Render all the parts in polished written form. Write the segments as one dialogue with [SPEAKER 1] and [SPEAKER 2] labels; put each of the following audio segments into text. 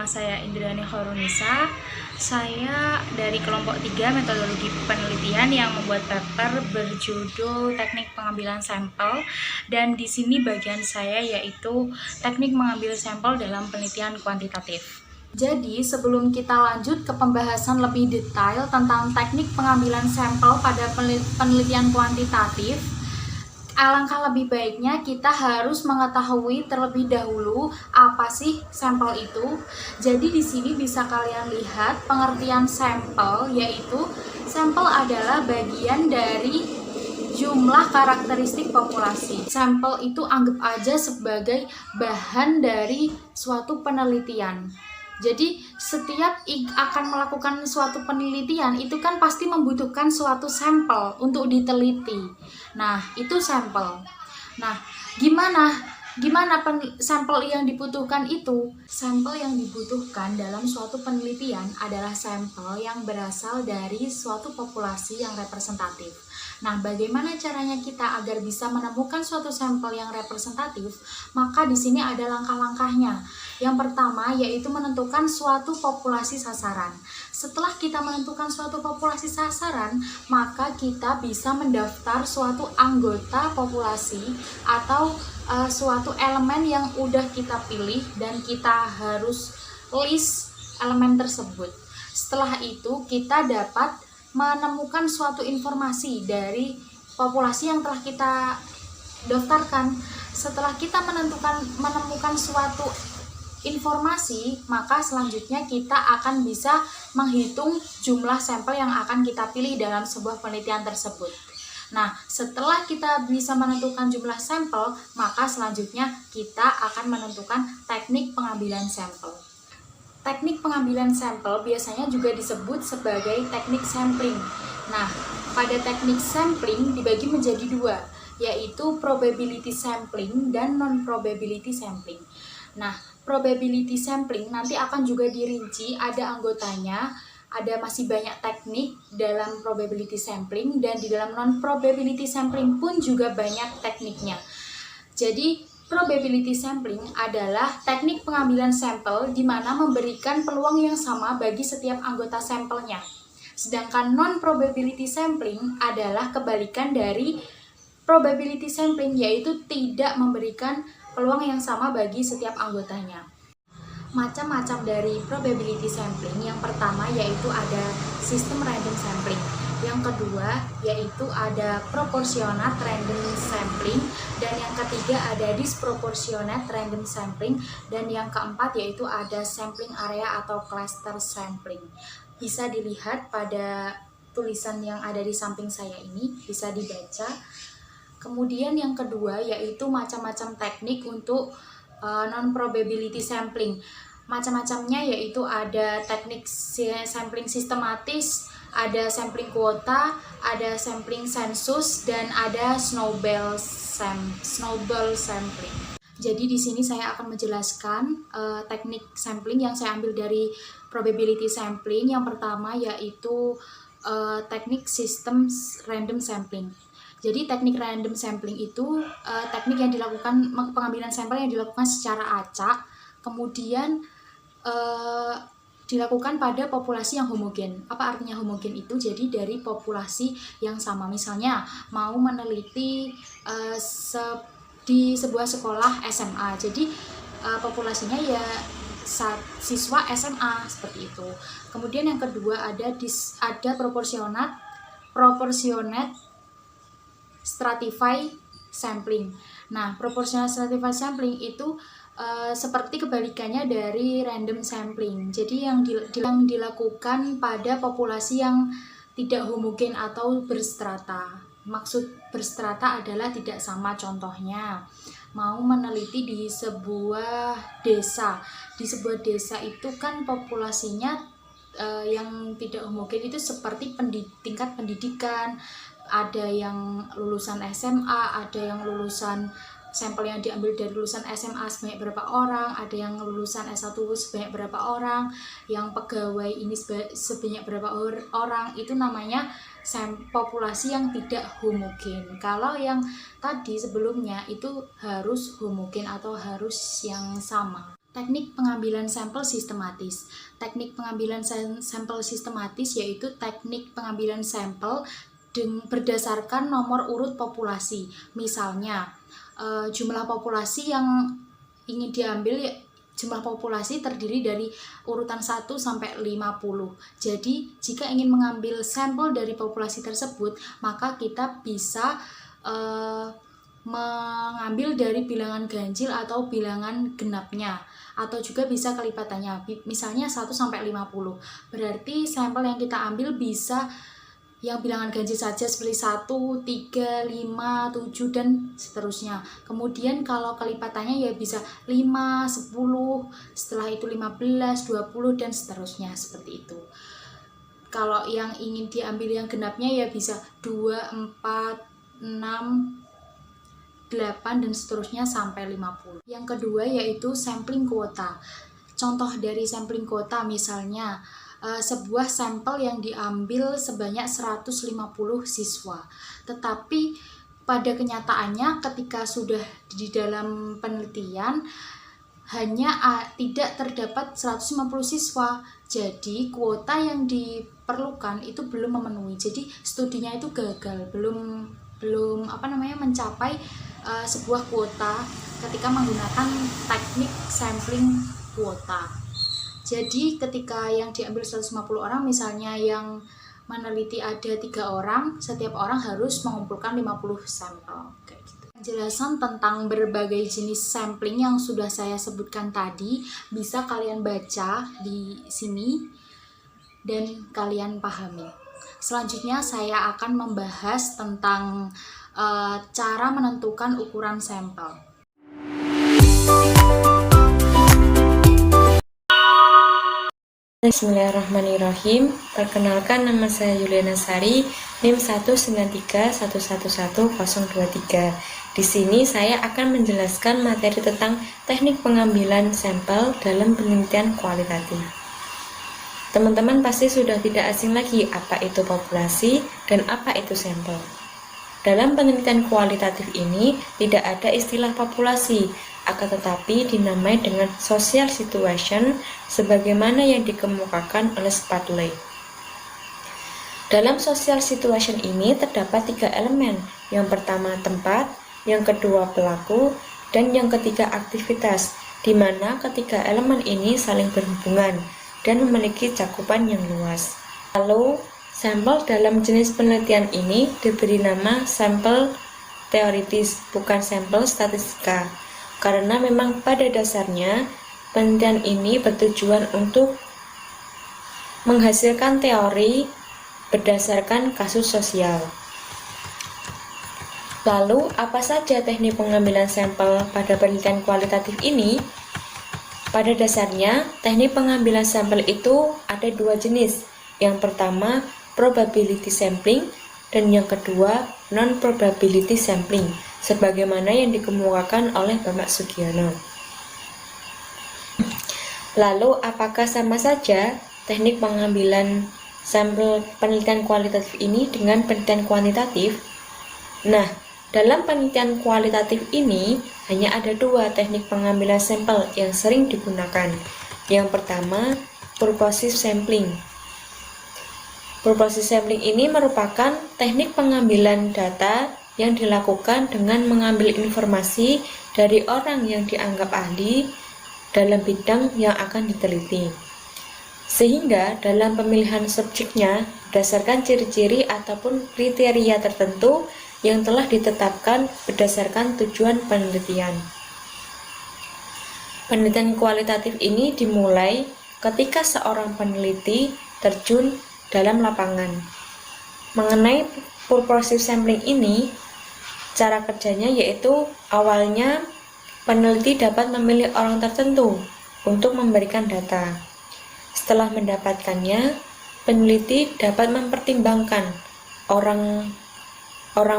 [SPEAKER 1] nama saya Indrani Khorunisa. Saya dari kelompok 3 metodologi penelitian yang membuat paper berjudul teknik pengambilan sampel, dan di sini bagian saya yaitu teknik mengambil sampel dalam penelitian kuantitatif. Jadi sebelum kita lanjut ke pembahasan lebih detail tentang teknik pengambilan sampel pada penelitian kuantitatif, alangkah lebih baiknya kita harus mengetahui terlebih dahulu apa sih sampel itu. Jadi di sini bisa kalian lihat pengertian sampel, yaitu sampel adalah bagian dari jumlah karakteristik populasi. Sampel itu anggap aja sebagai bahan dari suatu penelitian. Jadi setiap akan melakukan suatu penelitian itu kan pasti membutuhkan suatu sampel untuk diteliti. Nah, itu sampel. Nah, gimana sampel yang dibutuhkan itu? Sampel yang dibutuhkan dalam suatu penelitian adalah sampel yang berasal dari suatu populasi yang representatif. Nah, bagaimana caranya kita agar bisa menemukan suatu sampel yang representatif? Maka di sini ada langkah-langkahnya. Yang pertama yaitu menentukan suatu populasi sasaran. Setelah kita menentukan suatu populasi sasaran, maka kita bisa mendaftar suatu anggota populasi atau suatu elemen yang udah kita pilih, dan kita harus list elemen tersebut. Setelah itu kita dapat menemukan suatu informasi dari populasi yang telah kita daftarkan. Setelah kita menemukan suatu informasi, maka selanjutnya kita akan bisa menghitung jumlah sampel yang akan kita pilih dalam sebuah penelitian tersebut. Nah, setelah kita bisa menentukan jumlah sampel, maka selanjutnya kita akan menentukan teknik pengambilan sampel. Teknik pengambilan sampel biasanya juga disebut sebagai teknik sampling. Nah, pada teknik sampling dibagi menjadi dua, yaitu probability sampling dan non-probability sampling. Nah, probability sampling nanti akan juga dirinci, ada anggotanya, ada masih banyak teknik dalam probability sampling, dan di dalam non-probability sampling pun juga banyak tekniknya. Jadi, probability sampling adalah teknik pengambilan sampel di mana memberikan peluang yang sama bagi setiap anggota sampelnya. Sedangkan non-probability sampling adalah kebalikan dari probability sampling, yaitu tidak memberikan peluang yang sama bagi setiap anggotanya. Macam-macam dari probability sampling, yang pertama yaitu ada sistem random sampling, yang kedua yaitu ada proportionate random sampling, dan yang ketiga ada disproportionate random sampling, dan yang keempat yaitu ada sampling area atau cluster sampling. Bisa dilihat pada tulisan yang ada di samping saya ini, bisa dibaca. Kemudian yang kedua yaitu macam-macam teknik untuk non-probability sampling. Macam-macamnya yaitu ada teknik sampling sistematis, ada sampling kuota, ada sampling sensus, dan ada snowball sampling. Jadi di sini saya akan menjelaskan teknik sampling yang saya ambil dari probability sampling. Yang pertama yaitu teknik sistem random sampling. Jadi teknik random sampling itu teknik yang dilakukan, pengambilan sampel yang dilakukan secara acak, kemudian dilakukan pada populasi yang homogen. Apa artinya homogen itu? Jadi dari populasi yang sama. Misalnya mau meneliti di sebuah sekolah SMA, jadi populasinya ya siswa SMA seperti itu. Kemudian yang kedua ada proportionate stratify sampling. Nah, proportional stratified sampling itu seperti kebalikannya dari random sampling. Jadi yang dilakukan pada populasi yang tidak homogen atau berstrata. Maksud berstrata adalah tidak sama. Contohnya, mau meneliti di sebuah desa. Di sebuah desa itu kan populasinya yang tidak homogen itu seperti tingkat pendidikan. Ada yang lulusan SMA, ada yang lulusan sampel yang diambil dari lulusan SMA sebanyak berapa orang, ada yang lulusan S1 sebanyak berapa orang, yang pegawai ini sebanyak berapa orang. Itu namanya populasi yang tidak homogen. Kalau yang tadi sebelumnya itu harus homogen atau harus yang sama. Teknik pengambilan sampel sistematis. Teknik pengambilan sampel sistematis yaitu teknik pengambilan sampel berdasarkan nomor urut populasi. Misalnya, jumlah populasi yang ingin diambil jumlah populasi terdiri dari urutan 1 sampai 50. Jadi, jika ingin mengambil sampel dari populasi tersebut, maka kita bisa mengambil dari bilangan ganjil atau bilangan genapnya, atau juga bisa kelipatannya, misalnya 1 sampai 50. Berarti sampel yang kita ambil bisa yang bilangan ganjil saja seperti 1, 3, 5, 7 dan seterusnya. Kemudian kalau kelipatannya ya bisa 5, 10, setelah itu 15, 20 dan seterusnya seperti itu. Kalau yang ingin diambil yang genapnya ya bisa 2, 4, 6, 8 dan seterusnya sampai 50. Yang kedua yaitu sampling kuota. Contoh dari sampling kuota misalnya sebuah sampel yang diambil sebanyak 150 siswa. Tetapi pada kenyataannya ketika sudah di dalam penelitian hanya tidak terdapat 150 siswa. Jadi kuota yang diperlukan itu belum memenuhi. Jadi studinya itu gagal, belum mencapai sebuah kuota ketika menggunakan teknik sampling kuota. Jadi ketika yang diambil 150 orang, misalnya yang meneliti ada 3 orang, setiap orang harus mengumpulkan 50 sampel kayak gitu. Penjelasan tentang berbagai jenis sampling yang sudah saya sebutkan tadi bisa kalian baca di sini dan kalian pahami. Selanjutnya saya akan membahas tentang cara menentukan ukuran sampel.
[SPEAKER 2] Bismillahirrahmanirrahim. Perkenalkan, nama saya Yuliana Sari, NIM 193111023. Di sini saya akan menjelaskan materi tentang teknik pengambilan sampel dalam penelitian kualitatif. Teman-teman pasti sudah tidak asing lagi apa itu populasi dan apa itu sampel. Dalam penelitian kualitatif ini tidak ada istilah populasi, akan tetapi dinamai dengan social situation sebagaimana yang dikemukakan oleh Spradley. Dalam social situation ini terdapat 3 elemen. Yang pertama tempat, yang kedua pelaku, dan yang ketiga aktivitas, di mana ketiga elemen ini saling berhubungan dan memiliki cakupan yang luas. Lalu, sampel dalam jenis penelitian ini diberi nama sampel teoritis, bukan sampel statistika, karena memang pada dasarnya penelitian ini bertujuan untuk menghasilkan teori berdasarkan kasus sosial. Lalu, apa saja teknik pengambilan sampel pada penelitian kualitatif ini? Pada dasarnya, teknik pengambilan sampel itu ada 2 jenis. Yang pertama, probability sampling, dan yang kedua, non-probability sampling, sebagaimana yang dikemukakan oleh Bapak Sugiono. Lalu, apakah sama saja teknik pengambilan sampel penelitian kualitatif ini dengan penelitian kuantitatif? Nah, dalam penelitian kualitatif ini hanya ada 2 teknik pengambilan sampel yang sering digunakan. Yang pertama, purposive sampling. Purposive sampling ini merupakan teknik pengambilan data yang dilakukan dengan mengambil informasi dari orang yang dianggap ahli dalam bidang yang akan diteliti. Sehingga dalam pemilihan subjeknya berdasarkan ciri-ciri ataupun kriteria tertentu yang telah ditetapkan berdasarkan tujuan penelitian. Penelitian kualitatif ini dimulai ketika seorang peneliti terjun dalam lapangan. Mengenai purposive sampling ini, cara kerjanya yaitu awalnya peneliti dapat memilih orang tertentu untuk memberikan data. Setelah mendapatkannya, peneliti dapat mempertimbangkan orang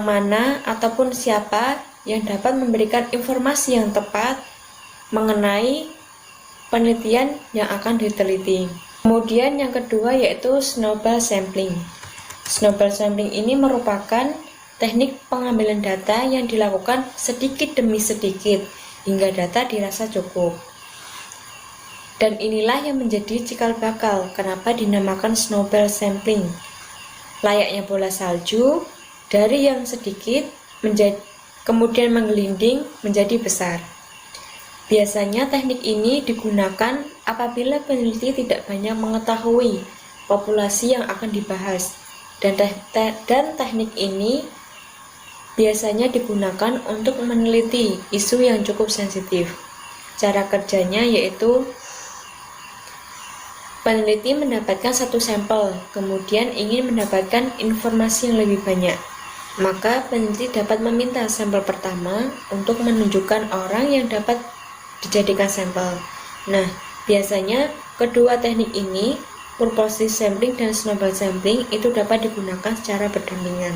[SPEAKER 2] mana ataupun siapa yang dapat memberikan informasi yang tepat mengenai penelitian yang akan diteliti. Kemudian yang kedua yaitu snowball sampling. Snowball sampling ini merupakan teknik pengambilan data yang dilakukan sedikit demi sedikit hingga data dirasa cukup. Dan inilah yang menjadi cikal bakal kenapa dinamakan snowball sampling. Layaknya bola salju, dari yang sedikit kemudian menggelinding menjadi besar. Biasanya teknik ini digunakan apabila peneliti tidak banyak mengetahui populasi yang akan dibahas, dan teknik ini biasanya digunakan untuk meneliti isu yang cukup sensitif. Cara kerjanya yaitu peneliti mendapatkan satu sampel, kemudian ingin mendapatkan informasi yang lebih banyak. Maka peneliti dapat meminta sampel pertama untuk menunjukkan orang yang dapat dijadikan sampel. Nah, biasanya kedua teknik ini, purposive sampling dan snowball sampling, itu dapat digunakan secara berdampingan.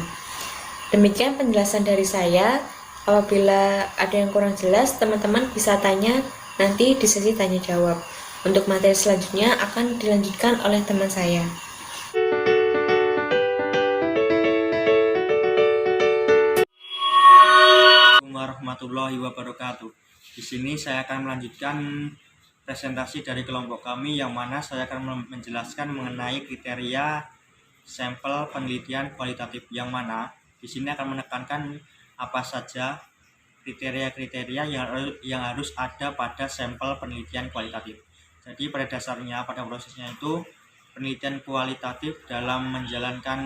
[SPEAKER 2] Demikian penjelasan dari saya. Apabila ada yang kurang jelas, teman-teman bisa tanya nanti di sesi tanya jawab. Untuk materi selanjutnya akan dilanjutkan oleh teman saya.
[SPEAKER 3] Assalamualaikum warahmatullahi wabarakatuh. Di sini saya akan melanjutkan presentasi dari kelompok kami, yang mana saya akan menjelaskan mengenai kriteria sampel penelitian kualitatif, yang mana di sini akan menekankan apa saja kriteria-kriteria yang harus ada pada sampel penelitian kualitatif. Jadi pada dasarnya, pada prosesnya itu, penelitian kualitatif dalam menjalankan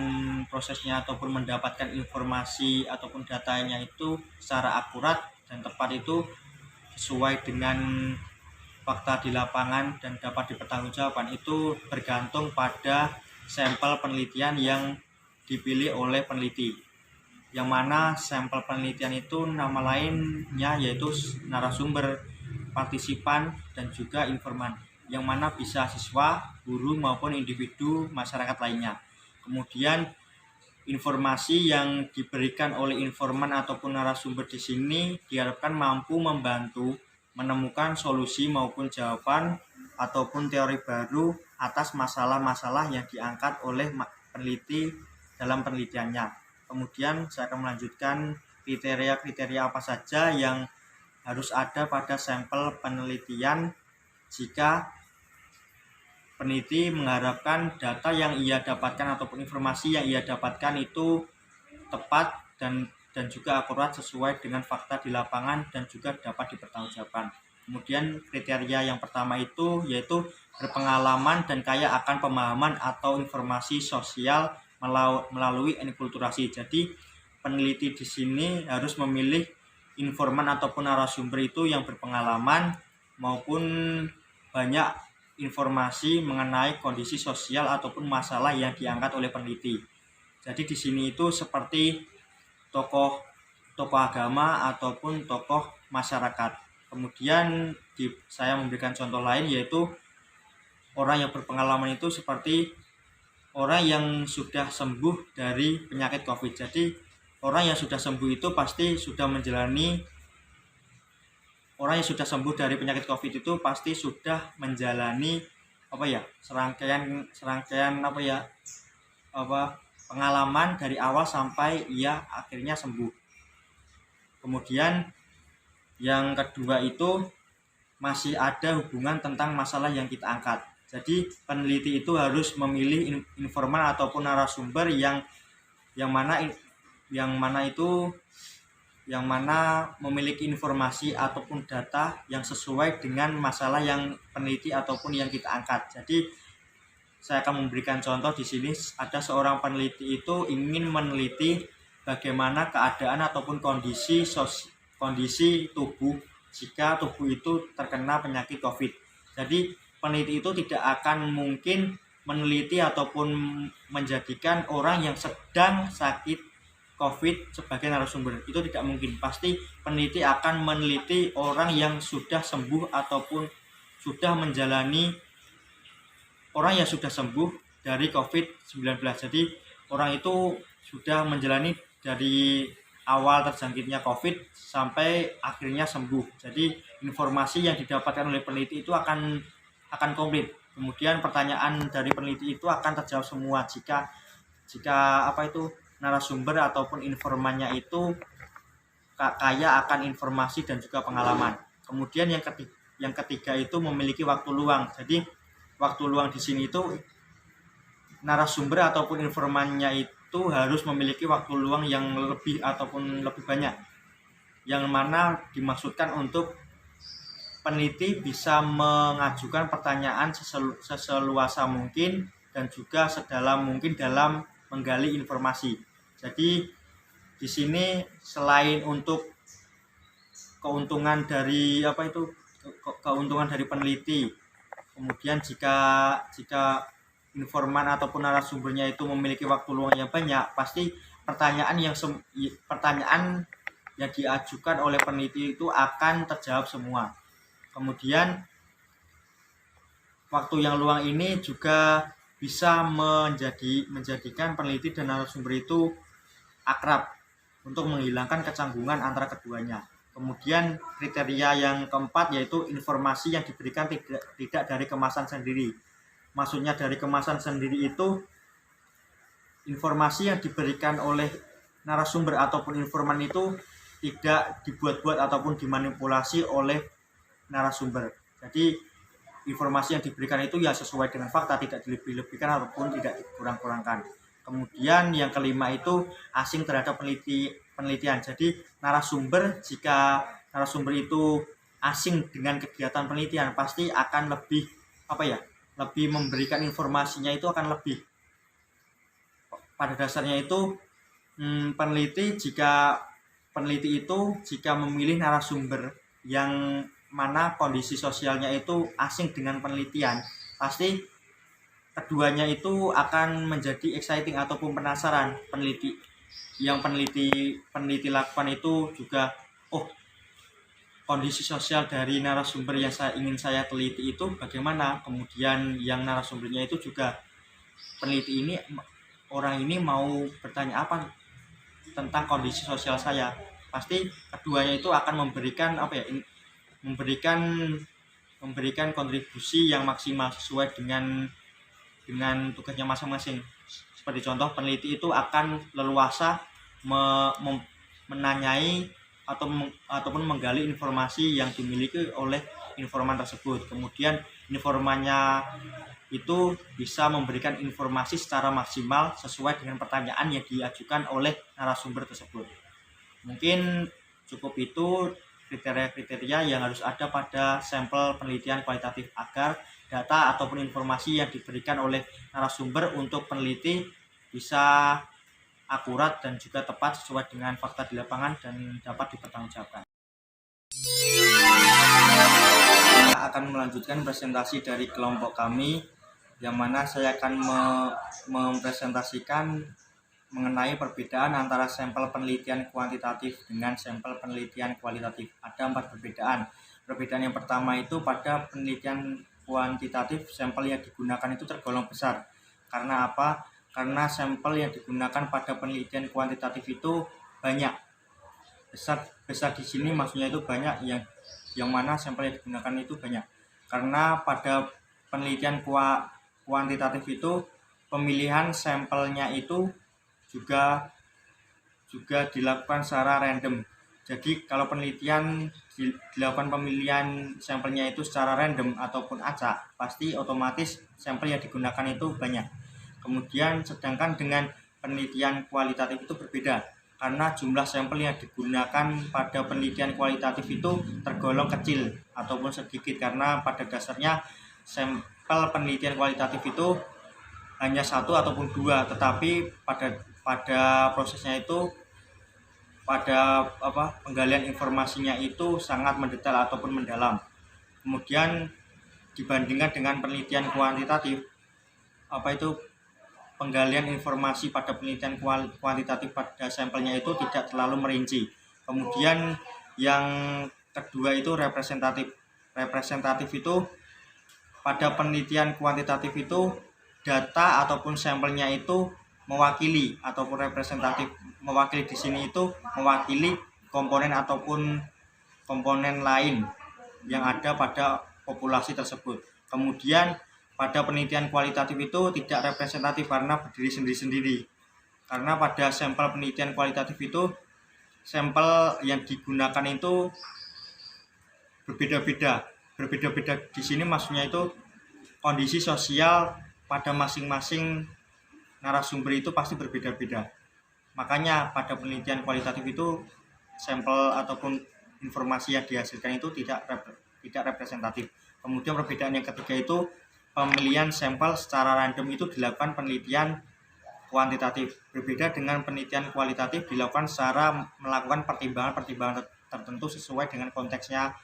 [SPEAKER 3] prosesnya ataupun mendapatkan informasi ataupun datanya itu secara akurat dan tepat, itu sesuai dengan fakta di lapangan dan dapat dipertanggungjawabkan, itu bergantung pada sampel penelitian yang dipilih oleh peneliti, yang mana sampel penelitian itu nama lainnya yaitu narasumber, partisipan, dan juga informan, yang mana bisa siswa, guru, maupun individu masyarakat lainnya. Kemudian informasi yang diberikan oleh informan ataupun narasumber di sini diharapkan mampu membantu menemukan solusi maupun jawaban ataupun teori baru atas masalah-masalah yang diangkat oleh peneliti dalam penelitiannya. Kemudian saya akan melanjutkan kriteria-kriteria apa saja yang harus ada pada sampel penelitian jika peneliti mengharapkan data yang ia dapatkan ataupun informasi yang ia dapatkan itu tepat dan juga akurat sesuai dengan fakta di lapangan dan juga dapat dipertanggungjawabkan. Kemudian kriteria yang pertama itu yaitu berpengalaman dan kaya akan pemahaman atau informasi sosial melalui enkulturasi. Jadi peneliti di sini harus memilih informan ataupun narasumber itu yang berpengalaman maupun banyak informasi mengenai kondisi sosial ataupun masalah yang diangkat oleh peneliti. Jadi di sini itu seperti tokoh agama ataupun tokoh masyarakat. Kemudian saya memberikan contoh lain, yaitu orang yang berpengalaman itu seperti orang yang sudah sembuh dari penyakit COVID. Jadi orang yang sudah sembuh itu pasti sudah menjalani, orang yang sudah sembuh dari penyakit COVID itu pasti sudah menjalani serangkaian pengalaman dari awal sampai ia akhirnya sembuh. Kemudian yang kedua itu masih ada hubungan tentang masalah yang kita angkat. Jadi peneliti itu harus memilih informan ataupun narasumber yang mana memiliki informasi ataupun data yang sesuai dengan masalah yang peneliti ataupun yang kita angkat. Jadi saya akan memberikan contoh di sini. Ada seorang peneliti itu ingin meneliti bagaimana keadaan ataupun kondisi tubuh jika tubuh itu terkena penyakit COVID. Jadi peneliti itu tidak akan mungkin meneliti ataupun menjadikan orang yang sedang sakit COVID sebagai narasumber. Itu tidak mungkin. Pasti peneliti akan meneliti orang yang sudah sembuh ataupun sudah menjalani, orang yang sudah sembuh dari COVID-19. Jadi orang itu sudah menjalani dari awal terjangkitnya COVID sampai akhirnya sembuh. Jadi informasi yang didapatkan oleh peneliti itu akan komplit. Kemudian pertanyaan dari peneliti itu akan terjawab semua jika narasumber ataupun informannya itu kaya akan informasi dan juga pengalaman. Kemudian yang ketiga itu memiliki waktu luang. Jadi waktu luang di sini itu narasumber ataupun informannya itu harus memiliki waktu luang yang lebih ataupun lebih banyak, yang mana dimaksudkan untuk peneliti bisa mengajukan pertanyaan seseluasa mungkin dan juga sedalam mungkin dalam menggali informasi. Jadi di sini selain untuk keuntungan dari keuntungan dari peneliti, kemudian jika informan ataupun narasumbernya itu memiliki waktu luang yang banyak, pasti pertanyaan yang diajukan oleh peneliti itu akan terjawab semua. Kemudian waktu yang luang ini juga bisa menjadikan peneliti dan narasumber itu akrab untuk menghilangkan kecanggungan antara keduanya. Kemudian kriteria yang keempat yaitu informasi yang diberikan tidak dari kemasan sendiri. Maksudnya dari kemasan sendiri itu informasi yang diberikan oleh narasumber ataupun informan itu tidak dibuat-buat ataupun dimanipulasi oleh narasumber. Jadi informasi yang diberikan itu ya sesuai dengan fakta, tidak dilebih-lebihkan ataupun tidak dikurang-kurangkan. Kemudian yang kelima itu asing terhadap penelitian. Jadi jika narasumber itu asing dengan kegiatan penelitian, pasti akan lebih memberikan informasinya itu akan lebih. Pada dasarnya itu jika peneliti itu memilih narasumber yang mana kondisi sosialnya itu asing dengan penelitian, pasti keduanya itu akan menjadi exciting ataupun penasaran. Peneliti lakukan itu juga, kondisi sosial dari narasumber yang ingin saya teliti itu bagaimana. Kemudian yang narasumbernya itu juga, peneliti orang ini mau bertanya apa tentang kondisi sosial saya. Pasti keduanya itu akan memberikan kontribusi yang maksimal sesuai dengan tugasnya masing-masing. Seperti contoh, peneliti itu akan leluasa menanyai ataupun menggali informasi yang dimiliki oleh informan tersebut. Kemudian informannya itu bisa memberikan informasi secara maksimal sesuai dengan pertanyaan yang diajukan oleh narasumber tersebut. Mungkin cukup itu kriteria-kriteria yang harus ada pada sampel penelitian kualitatif agar data ataupun informasi yang diberikan oleh narasumber untuk peneliti bisa akurat dan juga tepat sesuai dengan fakta di lapangan dan dapat dipertanggungjawabkan. Saya akan melanjutkan presentasi dari kelompok kami, yang mana saya akan mempresentasikan mengenai perbedaan antara sampel penelitian kuantitatif dengan sampel penelitian kualitatif. Ada 4 perbedaan. Perbedaan yang pertama itu pada penelitian kuantitatif, sampel yang digunakan itu tergolong besar. Karena apa? Karena sampel yang digunakan pada penelitian kuantitatif itu banyak. Besar di sini maksudnya itu banyak, yang mana sampel yang digunakan itu banyak. Karena pada penelitian kuantitatif itu pemilihan sampelnya itu juga dilakukan secara random. Jadi kalau dilakukan pemilihan sampelnya itu secara random ataupun acak, pasti otomatis sampel yang digunakan itu banyak. Kemudian sedangkan dengan penelitian kualitatif itu berbeda, karena jumlah sampel yang digunakan pada penelitian kualitatif itu tergolong kecil ataupun sedikit, karena pada dasarnya sampel penelitian kualitatif itu hanya 1 ataupun 2, tetapi pada prosesnya itu, pada penggalian informasinya itu sangat mendetail ataupun mendalam. Kemudian dibandingkan dengan penelitian kuantitatif, penggalian informasi pada penelitian kuantitatif pada sampelnya itu tidak terlalu merinci. Kemudian yang kedua itu representatif. Representatif itu pada penelitian kuantitatif itu data ataupun sampelnya itu mewakili ataupun representatif. Mewakili di sini itu mewakili komponen ataupun komponen lain yang ada pada populasi tersebut. Kemudian pada penelitian kualitatif itu tidak representatif karena berdiri sendiri-sendiri. Karena pada sampel penelitian kualitatif itu sampel yang digunakan itu berbeda-beda berbeda-beda di sini maksudnya itu kondisi sosial pada masing-masing narasumber itu pasti berbeda-beda. Makanya pada penelitian kualitatif itu sampel ataupun informasi yang dihasilkan itu tidak representatif. Kemudian perbedaan yang ketiga itu pemilihan sampel secara random itu dilakukan penelitian kuantitatif. Berbeda dengan penelitian kualitatif dilakukan secara melakukan pertimbangan-pertimbangan tertentu sesuai dengan konteksnya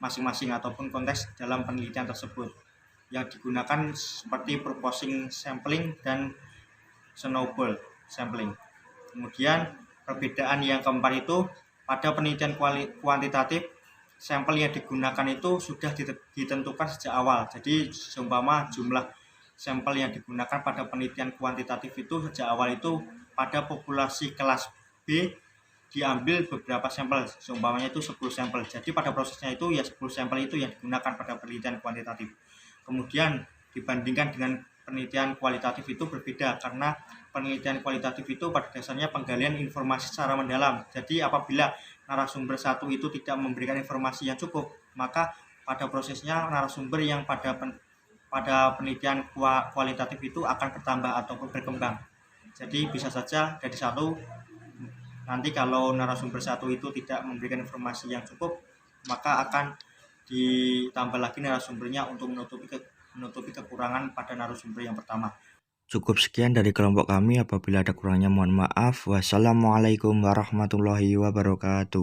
[SPEAKER 3] masing-masing ataupun konteks dalam penelitian tersebut. Yang digunakan seperti proposing sampling dan snowball sampling. Kemudian perbedaan yang keempat itu pada penelitian kuantitatif sampel yang digunakan itu sudah ditentukan sejak awal. Jadi seumpama jumlah sampel yang digunakan pada penelitian kuantitatif itu sejak awal itu pada populasi kelas B diambil beberapa sampel, seumpamanya itu 10 sampel. Jadi pada prosesnya itu ya 10 sampel itu yang digunakan pada penelitian kuantitatif. Kemudian dibandingkan dengan penelitian kualitatif itu berbeda karena penelitian kualitatif itu pada dasarnya penggalian informasi secara mendalam. Jadi apabila narasumber satu itu tidak memberikan informasi yang cukup, maka pada prosesnya narasumber yang pada penelitian kualitatif itu akan bertambah ataupun berkembang. Jadi bisa saja dari satu, nanti kalau narasumber satu itu tidak memberikan informasi yang cukup, maka akan ditambah lagi narasumbernya untuk menutupi kekurangan pada narasumber yang pertama. Cukup sekian dari kelompok kami. Apabila ada kurangnya mohon maaf. Wassalamualaikum warahmatullahi wabarakatuh.